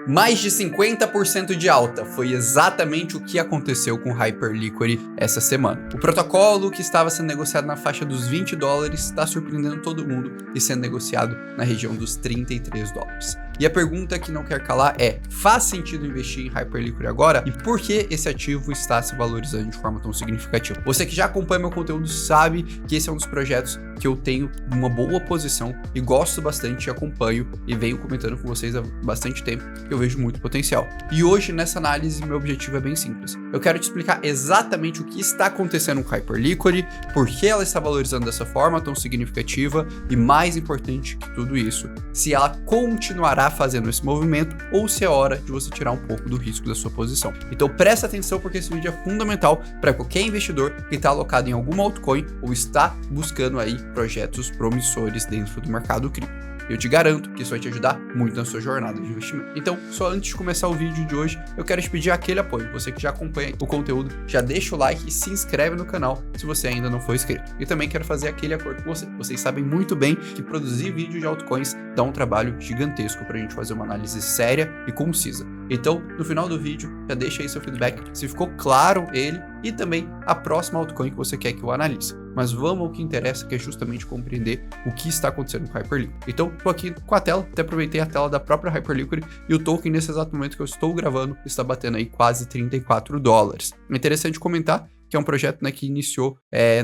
Mais de 50% de alta foi exatamente o que aconteceu com o Hyperliquid essa semana. O protocolo, que estava sendo negociado na faixa dos $20, está surpreendendo todo mundo e sendo negociado na região dos $33. E a pergunta que não quer calar é: faz sentido investir em Hyperliquid agora? E por que esse ativo está se valorizando de forma tão significativa? Você que já acompanha meu conteúdo sabe que esse é um dos projetos que eu tenho uma boa posição e gosto bastante, acompanho e venho comentando com vocês há bastante tempo, que eu vejo muito potencial. E hoje, nessa análise, meu objetivo é bem simples. Eu quero te explicar exatamente o que está acontecendo com Hyperliquid, por que ela está valorizando dessa forma tão significativa e, mais importante que tudo isso, se ela continuará fazendo esse movimento ou se é hora de você tirar um pouco do risco da sua posição. Então presta atenção, porque esse vídeo é fundamental para qualquer investidor que está alocado em alguma altcoin ou está buscando aí projetos promissores dentro do mercado cripto. Eu te garanto que isso vai te ajudar muito na sua jornada de investimento. Então, só antes de começar o vídeo de hoje, eu quero te pedir aquele apoio. Você que já acompanha o conteúdo, já deixa o like e se inscreve no canal se você ainda não for inscrito. E também quero fazer aquele acordo com você. Vocês sabem muito bem que produzir vídeo de altcoins dá um trabalho gigantesco para a gente fazer uma análise séria e concisa. Então, no final do vídeo, já deixa aí seu feedback, se ficou claro ele e também a próxima altcoin que você quer que eu analise. Mas vamos ao que interessa, que é justamente compreender o que está acontecendo com o Hyperliquid. Então, estou aqui com a tela, até aproveitei a tela da própria Hyperliquid e o token, nesse exato momento que eu estou gravando, está batendo aí quase $34. É interessante comentar que é um projeto, né, que iniciou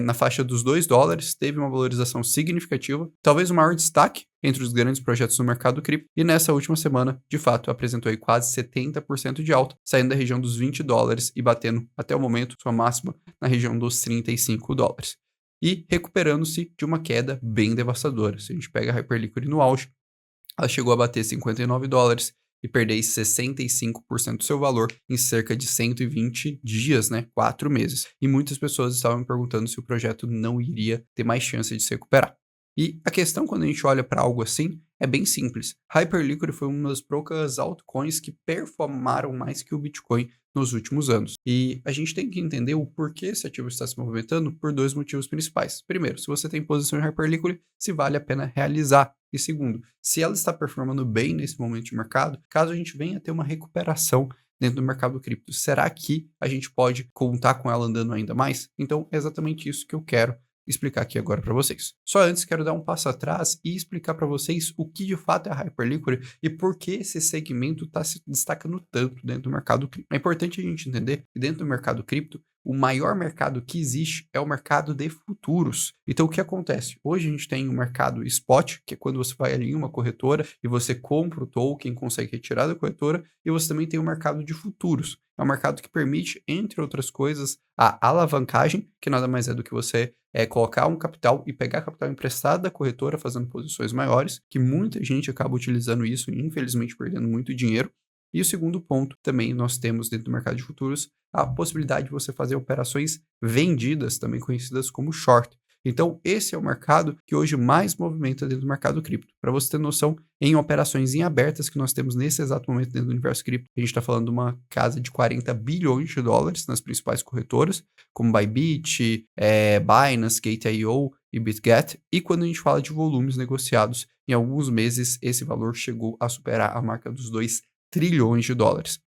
na faixa dos $2, teve uma valorização significativa, talvez o maior destaque entre os grandes projetos do mercado cripto, e nessa última semana, de fato, apresentou aí quase 70% de alta, saindo da região dos $20 e batendo, até o momento, sua máxima na região dos $35. E recuperando-se de uma queda bem devastadora. Se a gente pega a Hyperliquid no auge, ela chegou a bater $59 e perder 65% do seu valor em cerca de 120 dias, né? 4 meses. E muitas pessoas estavam me perguntando se o projeto não iria ter mais chance de se recuperar. E a questão, quando a gente olha para algo assim, é bem simples. Hyperliquid foi uma das poucas altcoins que performaram mais que o Bitcoin nos últimos anos. E a gente tem que entender o porquê esse ativo está se movimentando por dois motivos principais. Primeiro, se você tem posição em Hyperliquid, se vale a pena realizar. E segundo, se ela está performando bem nesse momento de mercado, caso a gente venha a ter uma recuperação dentro do mercado cripto, será que a gente pode contar com ela andando ainda mais? Então, é exatamente isso que eu quero explicar aqui agora para vocês. Só antes, quero dar um passo atrás e explicar para vocês o que de fato é a Hyperliquid e por que esse segmento está se destacando tanto dentro do mercado cripto. É importante a gente entender que dentro do mercado cripto, o maior mercado que existe é o mercado de futuros. Então, o que acontece? Hoje a gente tem o mercado spot, que é quando você vai ali em uma corretora e você compra o token, consegue retirar da corretora, e você também tem o mercado de futuros. É um mercado que permite, entre outras coisas, a alavancagem, que nada mais é do que você colocar um capital e pegar capital emprestado da corretora, fazendo posições maiores, que muita gente acaba utilizando isso e, infelizmente, perdendo muito dinheiro. E o segundo ponto, também nós temos dentro do mercado de futuros a possibilidade de você fazer operações vendidas, também conhecidas como short. Então, esse é o mercado que hoje mais movimenta dentro do mercado cripto. Para você ter noção, em operações em abertas que nós temos nesse exato momento dentro do universo cripto, a gente está falando de uma casa de $40 bilhões nas principais corretoras, como Bybit, Binance, Gate.io e BitGet. E quando a gente fala de volumes negociados, em alguns meses esse valor chegou a superar a marca dos $2 trilhões.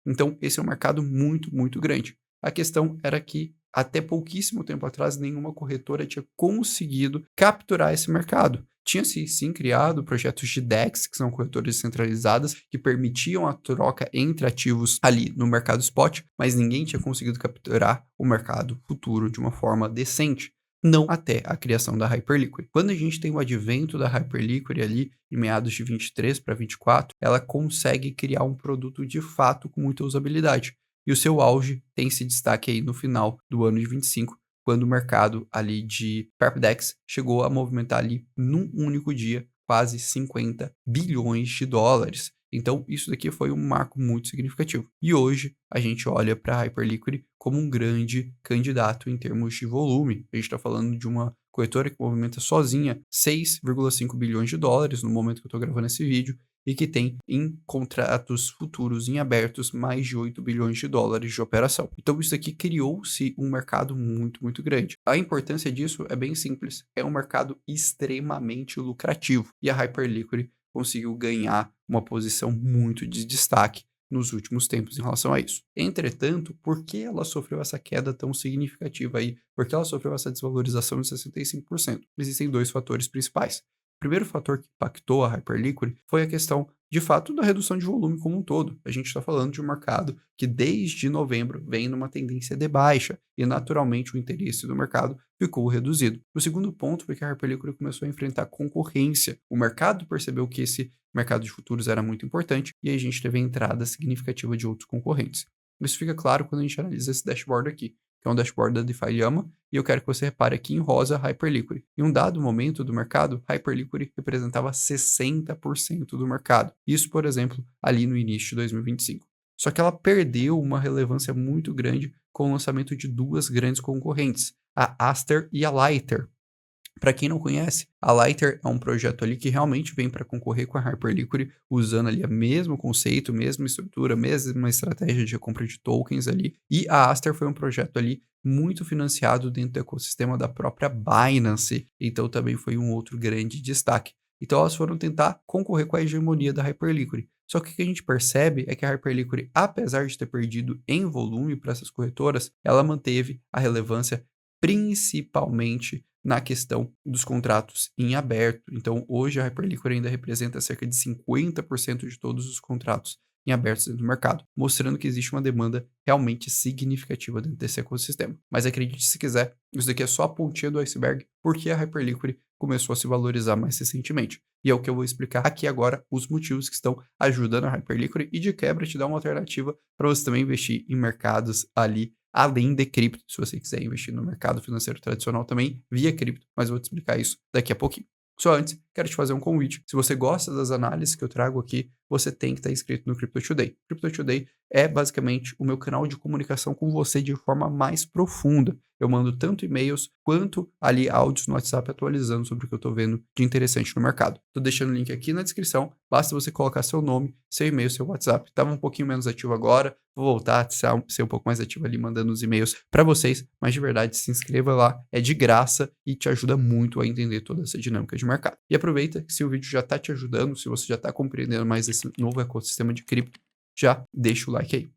Então, esse é um mercado muito, muito grande. A questão era que até pouquíssimo tempo atrás, nenhuma corretora tinha conseguido capturar esse mercado. Tinha-se, sim, criado projetos de DEX, que são corretoras descentralizadas, que permitiam a troca entre ativos ali no mercado spot, mas ninguém tinha conseguido capturar o mercado futuro de uma forma decente. Não até a criação da Hyperliquid. Quando a gente tem o advento da Hyperliquid ali, em meados de 23 para 24, ela consegue criar um produto de fato com muita usabilidade. E o seu auge tem esse destaque aí no final do ano de 25, quando o mercado ali de PerpDex chegou a movimentar ali num único dia quase $50 bilhões. Então, isso daqui foi um marco muito significativo. E hoje, a gente olha para a Hyperliquid como um grande candidato em termos de volume. A gente está falando de uma corretora que movimenta sozinha $6,5 bilhões no momento que eu estou gravando esse vídeo, e que tem em contratos futuros em abertos mais de $8 bilhões de operação. Então isso aqui criou-se um mercado muito, muito grande. A importância disso é bem simples, é um mercado extremamente lucrativo, e a Hyperliquid conseguiu ganhar uma posição muito de destaque nos últimos tempos em relação a isso. Entretanto, por que ela sofreu essa queda tão significativa aí? Por que ela sofreu essa desvalorização de 65%? Existem dois fatores principais. O primeiro fator que impactou a Hyperliquid foi a questão, de fato, da redução de volume como um todo. A gente está falando de um mercado que desde novembro vem numa tendência de baixa e, naturalmente, o interesse do mercado ficou reduzido. O segundo ponto foi que a Hyperliquid começou a enfrentar concorrência. O mercado percebeu que esse mercado de futuros era muito importante e aí a gente teve a entrada significativa de outros concorrentes. Isso fica claro quando a gente analisa esse dashboard aqui, que é um dashboard da DeFi Llama, e eu quero que você repare aqui em rosa Hyperliquid. Em um dado momento do mercado, Hyperliquid representava 60% do mercado. Isso, por exemplo, ali no início de 2025. Só que ela perdeu uma relevância muito grande com o lançamento de duas grandes concorrentes, a Aster e a Lighter. Para quem não conhece, a Lighter é um projeto ali que realmente vem para concorrer com a Hyperliquid, usando ali o mesmo conceito, mesma estrutura, mesma estratégia de compra de tokens ali. E a Aster foi um projeto ali muito financiado dentro do ecossistema da própria Binance, então também foi um outro grande destaque. Então elas foram tentar concorrer com a hegemonia da Hyperliquid. Só que o que a gente percebe é que a Hyperliquid, apesar de ter perdido em volume para essas corretoras, ela manteve a relevância principalmente na questão dos contratos em aberto. Então, hoje a Hyperliquid ainda representa cerca de 50% de todos os contratos em aberto dentro do mercado, mostrando que existe uma demanda realmente significativa dentro desse ecossistema. Mas acredite se quiser, isso daqui é só a pontinha do iceberg, porque a Hyperliquid começou a se valorizar mais recentemente. E é o que eu vou explicar aqui agora, os motivos que estão ajudando a Hyperliquid e de quebra te dar uma alternativa para você também investir em mercados ali além de cripto, se você quiser investir no mercado financeiro tradicional também, via cripto, mas eu vou te explicar isso daqui a pouquinho. Só antes, quero te fazer um convite. Se você gosta das análises que eu trago aqui, você tem que estar inscrito no Crypto Today. Crypto Today é basicamente o meu canal de comunicação com você de forma mais profunda. Eu mando tanto e-mails quanto ali áudios no WhatsApp atualizando sobre o que eu estou vendo de interessante no mercado. Estou deixando o link aqui na descrição, basta você colocar seu nome, seu e-mail, seu WhatsApp. Estava um pouquinho menos ativo agora, vou voltar a ser um pouco mais ativo ali mandando os e-mails para vocês, mas de verdade se inscreva lá, é de graça e te ajuda muito a entender toda essa dinâmica de mercado. E aproveita que se o vídeo já está te ajudando, se você já está compreendendo mais esse novo ecossistema de cripto, já deixa o like aí.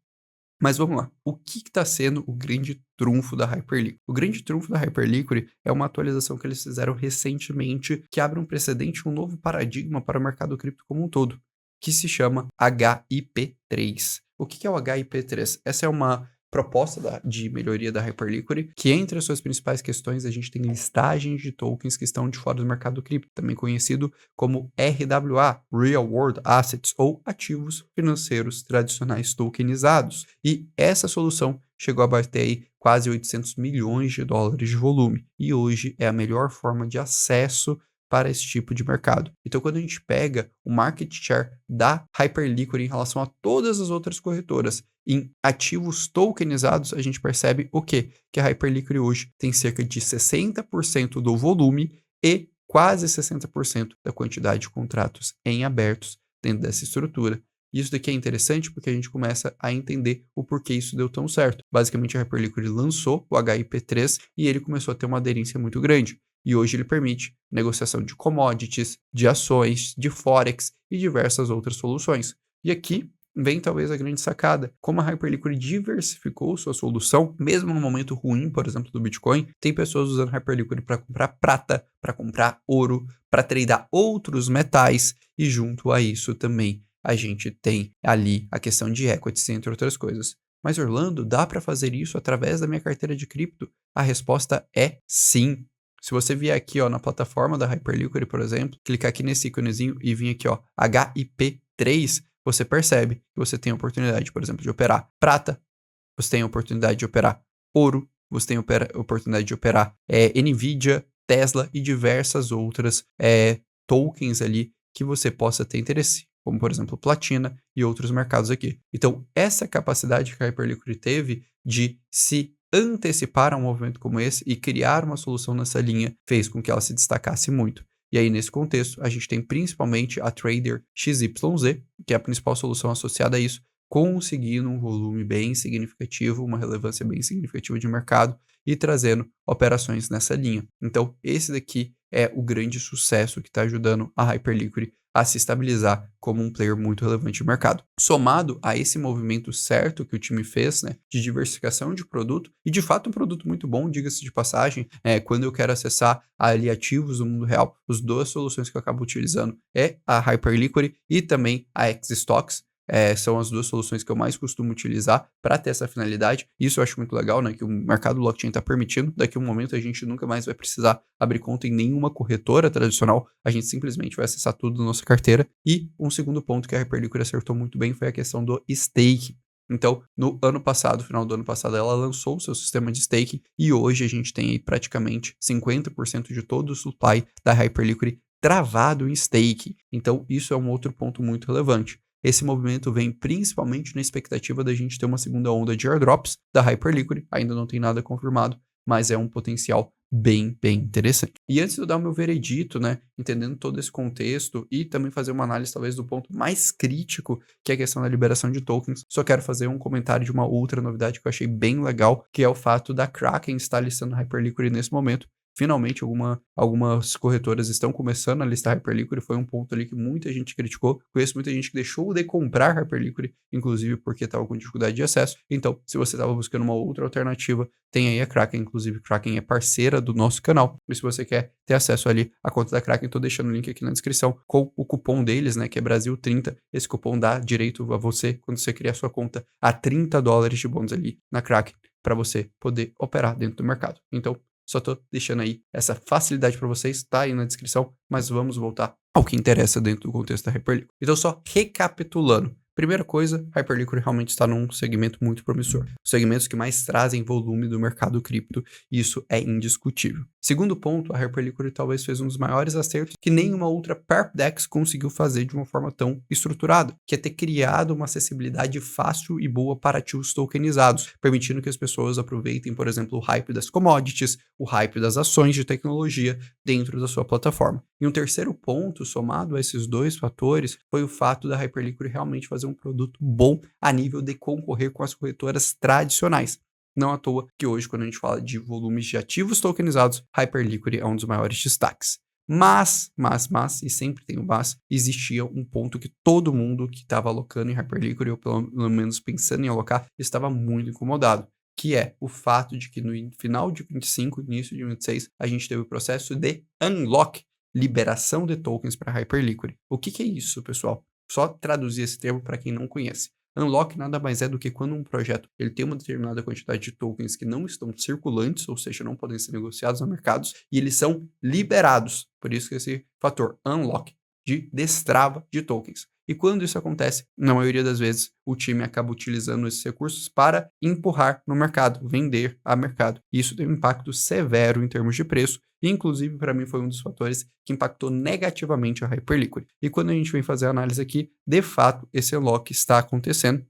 Mas vamos lá, o que está sendo o grande trunfo da Hyperliquid? O grande trunfo da Hyperliquid é uma atualização que eles fizeram recentemente que abre um precedente, um novo paradigma para o mercado cripto como um todo, que se chama HIP-3. O que é o HIP-3? Essa é uma proposta de melhoria da Hyperliquid, que entre as suas principais questões a gente tem listagens de tokens que estão de fora do mercado cripto, também conhecido como RWA, Real World Assets, ou ativos financeiros tradicionais tokenizados. E essa solução chegou a bater aí quase 800 milhões de dólares de volume, e hoje é a melhor forma de acesso para esse tipo de mercado. Então, quando a gente pega o market share da Hyperliquid em relação a todas as outras corretoras em ativos tokenizados, a gente percebe o quê? Que a Hyperliquid hoje tem cerca de 60% do volume e quase 60% da quantidade de contratos em abertos dentro dessa estrutura. Isso daqui é interessante porque a gente começa a entender o porquê isso deu tão certo. Basicamente, a Hyperliquid lançou o HIP-3 e ele começou a ter uma aderência muito grande. E hoje ele permite negociação de commodities, de ações, de forex e diversas outras soluções. E aqui vem talvez a grande sacada. Como a Hyperliquid diversificou sua solução, mesmo no momento ruim, por exemplo, do Bitcoin, tem pessoas usando Hyperliquid para comprar prata, para comprar ouro, para tradear outros metais e junto a isso também a gente tem ali a questão de equities, entre outras coisas. Mas Orlando, dá para fazer isso através da minha carteira de cripto? A resposta é sim. Se você vier aqui ó, na plataforma da Hyperliquid, por exemplo, clicar aqui nesse íconezinho e vir aqui ó, HIP3, você percebe que você tem a oportunidade, por exemplo, de operar prata, você tem a oportunidade de operar ouro, você tem a oportunidade de operar Nvidia, Tesla e diversas outras tokens ali que você possa ter interesse, como por exemplo platina e outros mercados aqui. Então, essa capacidade que a Hyperliquid teve de se antecipar a um movimento como esse e criar uma solução nessa linha fez com que ela se destacasse muito. E aí, nesse contexto, a gente tem principalmente a Trader XYZ, que é a principal solução associada a isso, conseguindo um volume bem significativo, uma relevância bem significativa de mercado e trazendo operações nessa linha. Então, esse daqui é o grande sucesso que está ajudando a Hyperliquid a se estabilizar como um player muito relevante no mercado. Somado a esse movimento certo que o time fez, né, de diversificação de produto, e de fato um produto muito bom, diga-se de passagem, quando eu quero acessar ali ativos do mundo real, as duas soluções que eu acabo utilizando é a Hyperliquid e também a Xstocks. São as duas soluções que eu mais costumo utilizar para ter essa finalidade. Isso eu acho muito legal, né? Que o mercado blockchain está permitindo. Daqui a um momento a gente nunca mais vai precisar abrir conta em nenhuma corretora tradicional. A gente simplesmente vai acessar tudo da nossa carteira. E um segundo ponto que a Hyperliquid acertou muito bem foi a questão do stake. Então, no ano passado, final do ano passado, ela lançou o seu sistema de staking e hoje a gente tem aí praticamente 50% de todo o supply da Hyperliquid travado em stake. Então, isso é um outro ponto muito relevante. Esse movimento vem principalmente na expectativa da gente ter uma segunda onda de airdrops da Hyperliquid, ainda não tem nada confirmado, mas é um potencial bem interessante. E antes de eu dar o meu veredito, né, entendendo todo esse contexto e também fazer uma análise talvez do ponto mais crítico, que é a questão da liberação de tokens, só quero fazer um comentário de uma outra novidade que eu achei bem legal, que é o fato da Kraken estar listando Hyperliquid nesse momento. Finalmente, algumas corretoras estão começando a listar Hyperliquid, foi um ponto ali que muita gente criticou. Conheço muita gente que deixou de comprar Hyperliquid, inclusive porque estava com dificuldade de acesso. Então, se você estava buscando uma outra alternativa, tem aí a Kraken. Inclusive, Kraken é parceira do nosso canal. E se você quer ter acesso ali à conta da Kraken, estou deixando o link aqui na descrição com o cupom deles, né, que é Brasil30. Esse cupom dá direito a você, quando você criar sua conta, a $30 de bônus ali na Kraken, para você poder operar dentro do mercado. Então, só tô deixando aí essa facilidade para vocês, tá aí na descrição, mas vamos voltar ao que interessa dentro do contexto da Hyperliquid. Então, só recapitulando. Primeira coisa, Hyperliquid realmente está num segmento muito promissor. Os segmentos que mais trazem volume do mercado cripto, isso é indiscutível. Segundo ponto, a Hyperliquid talvez fez um dos maiores acertos que nenhuma outra Perpdex conseguiu fazer de uma forma tão estruturada, que é ter criado uma acessibilidade fácil e boa para ativos tokenizados, permitindo que as pessoas aproveitem, por exemplo, o hype das commodities, o hype das ações de tecnologia dentro da sua plataforma. E um terceiro ponto, somado a esses dois fatores, foi o fato da Hyperliquid realmente fazer um produto bom a nível de concorrer com as corretoras tradicionais. Não à toa que hoje, quando a gente fala de volumes de ativos tokenizados, Hyperliquid é um dos maiores destaques. Mas, e sempre tem o mas, existia um ponto que todo mundo que estava alocando em Hyperliquid, ou pelo menos pensando em alocar, estava muito incomodado, que é o fato de que no final de 25, início de 26, a gente teve o processo de unlock, liberação de tokens para Hyperliquid. O que é isso, pessoal? Só traduzir esse termo para quem não conhece. Unlock nada mais é do que quando um projeto ele tem uma determinada quantidade de tokens que não estão circulantes, ou seja, não podem ser negociados no mercado, e eles são liberados. Por isso que esse fator unlock de destrava de tokens. E quando isso acontece, na maioria das vezes, o time acaba utilizando esses recursos para empurrar no mercado, vender a mercado. E isso tem um impacto severo em termos de preço. E, inclusive, para mim, foi um dos fatores que impactou negativamente a Hyperliquid. E quando a gente vem fazer a análise aqui, de fato, esse unlock está acontecendo.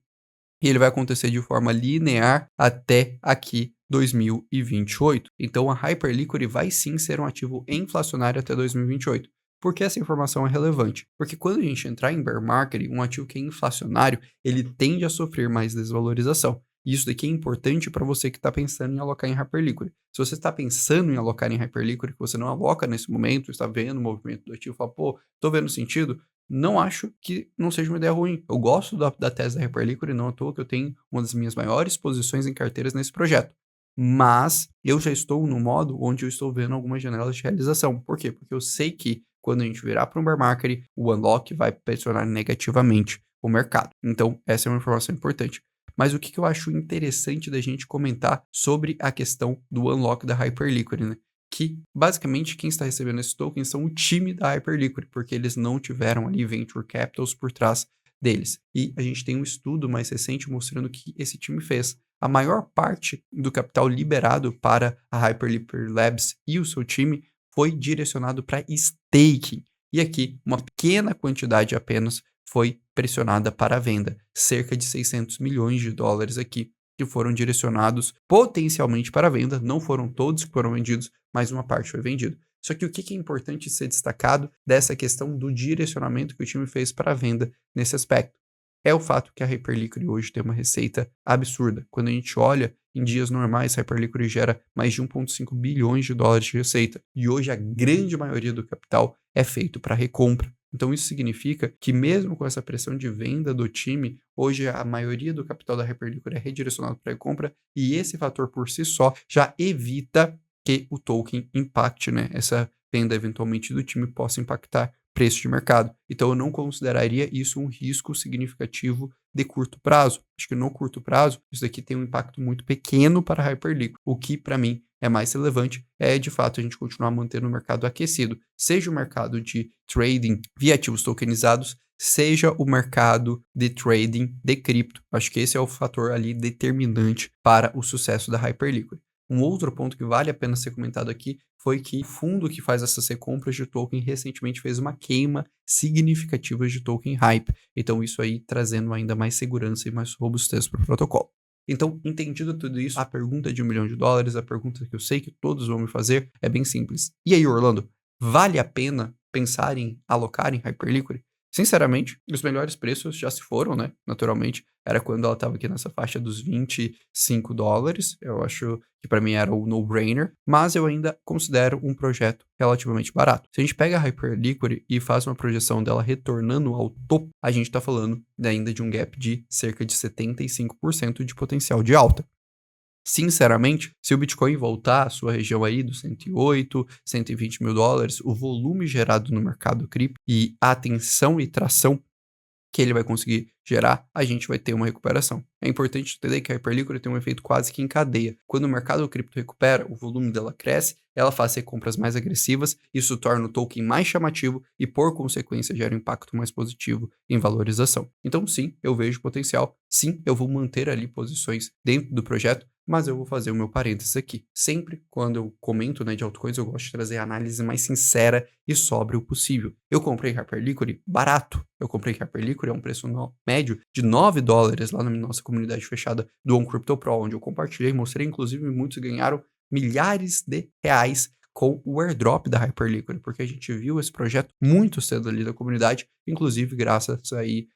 E ele vai acontecer de forma linear até aqui 2028. Então, a Hyperliquid vai sim ser um ativo inflacionário até 2028. Por que essa informação é relevante? Porque quando a gente entrar em bear market, um ativo que é inflacionário, ele tende a sofrer mais desvalorização. E isso daqui é importante para você que está pensando em alocar em Hyperliquid. Se você está pensando em alocar em Hyperliquid, que você não aloca nesse momento, está vendo o movimento do ativo, fala, pô, tô vendo sentido, não acho que não seja uma ideia ruim. Eu gosto da tese da Hyperliquid, não à toa que eu tenho uma das minhas maiores posições em carteiras nesse projeto. Mas eu já estou no modo onde eu estou vendo algumas janelas de realização. Por quê? Porque eu sei que quando a gente virar para um bear market, o unlock vai pressionar negativamente o mercado. Então, essa é uma informação importante. Mas o que eu acho interessante da gente comentar sobre a questão do unlock da Hyperliquid, né? Que, basicamente, quem está recebendo esses tokens são o time da Hyperliquid, porque eles não tiveram ali venture capitals por trás deles. E a gente tem um estudo mais recente mostrando que esse time fez. A maior parte do capital liberado para a Hyperliquid Labs e o seu time foi direcionado para staking. E aqui, uma pequena quantidade apenas foi pressionada para a venda. Cerca de 600 milhões de dólares aqui que foram direcionados potencialmente para a venda. Não foram todos que foram vendidos, mas uma parte foi vendida. Só que o que é importante ser destacado dessa questão do direcionamento que o time fez para a venda nesse aspecto? É o fato que a Hyperliquid hoje tem uma receita absurda. Quando a gente olha, em dias normais, a Hyperliquid gera mais de 1,5 bilhões de dólares de receita. E hoje a grande maioria do capital é feito para recompra. Então isso significa que mesmo com essa pressão de venda do time, hoje a maioria do capital da Hyperliquid é redirecionado para a compra e esse fator por si só já evita que o token impacte, né? Essa venda eventualmente do time possa impactar preço de mercado. Então eu não consideraria isso um risco significativo de curto prazo. Acho que no curto prazo, isso daqui tem um impacto muito pequeno para a Hyperliquid. O que, para mim, é mais relevante é, de fato, a gente continuar mantendo o mercado aquecido. Seja o mercado de trading via ativos tokenizados, seja o mercado de trading de cripto. Acho que esse é o fator ali determinante para o sucesso da Hyperliquid. Um outro ponto que vale a pena ser comentado aqui foi que o fundo que faz essas recompras de token recentemente fez uma queima significativa de token Hype. Então isso aí trazendo ainda mais segurança e mais robustez para o protocolo. Então, entendido tudo isso, a pergunta de $1 milhão, a pergunta que eu sei que todos vão me fazer é bem simples. E aí, Orlando, vale a pena pensar em alocar em Hyperliquid? Sinceramente, os melhores preços já se foram, né? Naturalmente, era quando ela estava aqui nessa faixa dos $25. Eu acho que para mim era o no-brainer, mas eu ainda considero um projeto relativamente barato. Se a gente pega a Hyperliquid e faz uma projeção dela retornando ao topo, a gente está falando ainda de um gap de cerca de 75% de potencial de alta. Sinceramente, se o Bitcoin voltar à sua região aí dos 108, $120 mil, o volume gerado no mercado cripto e a atenção e tração que ele vai conseguir gerar, a gente vai ter uma recuperação. É importante entender que a Hyperliquid tem um efeito quase que em cadeia. Quando o mercado cripto recupera, o volume dela cresce, ela faz recompras mais agressivas, isso torna o token mais chamativo e, por consequência, gera um impacto mais positivo em valorização. Então, sim, eu vejo potencial. Sim, eu vou manter ali posições dentro do projeto, mas eu vou fazer o meu parênteses aqui. Sempre quando eu comento, né, de altcoins, eu gosto de trazer a análise mais sincera e sóbria o possível. Eu comprei Hyperliquid barato. Eu comprei Hyperliquid a um preço médio de $9 lá na nossa comunidade fechada do OnCryptoPro, onde eu compartilhei e mostrei, inclusive, muitos ganharam milhares de reais com o airdrop da Hyperliquid, porque a gente viu esse projeto muito cedo ali da comunidade, inclusive graças aí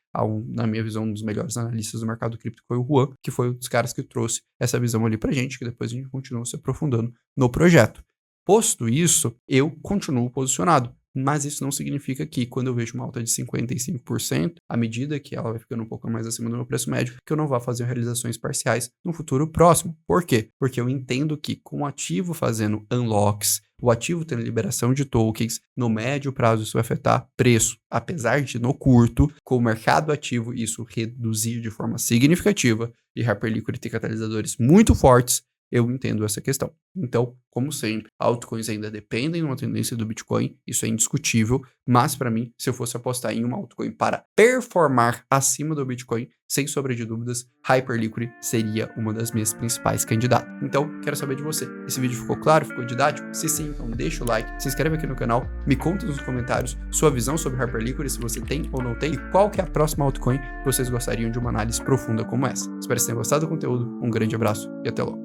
na minha visão, um dos melhores analistas do mercado cripto, que foi o Juan, que foi um dos caras que trouxe essa visão ali pra gente, que depois a gente continuou se aprofundando no projeto. Posto isso, eu continuo posicionado. Mas isso não significa que, quando eu vejo uma alta de 55%, à medida que ela vai ficando um pouco mais acima do meu preço médio, que eu não vá fazer realizações parciais no futuro próximo. Por quê? Porque eu entendo que, com o ativo fazendo unlocks, o ativo tendo liberação de tokens, no médio prazo isso vai afetar preço. Apesar de, no curto, com o mercado ativo, isso reduzir de forma significativa e Hyperliquid ter catalisadores muito fortes, eu entendo essa questão. Então, como sempre, altcoins ainda dependem de uma tendência do Bitcoin, isso é indiscutível, mas para mim, se eu fosse apostar em uma altcoin para performar acima do Bitcoin, sem sombra de dúvidas, Hyperliquid seria uma das minhas principais candidatas. Então, quero saber de você. Esse vídeo ficou claro? Ficou didático? Se sim, então deixa o like, se inscreve aqui no canal, me conta nos comentários sua visão sobre Hyperliquid, se você tem ou não tem, e qual que é a próxima altcoin que vocês gostariam de uma análise profunda como essa. Espero que vocês tenham gostado do conteúdo, um grande abraço e até logo.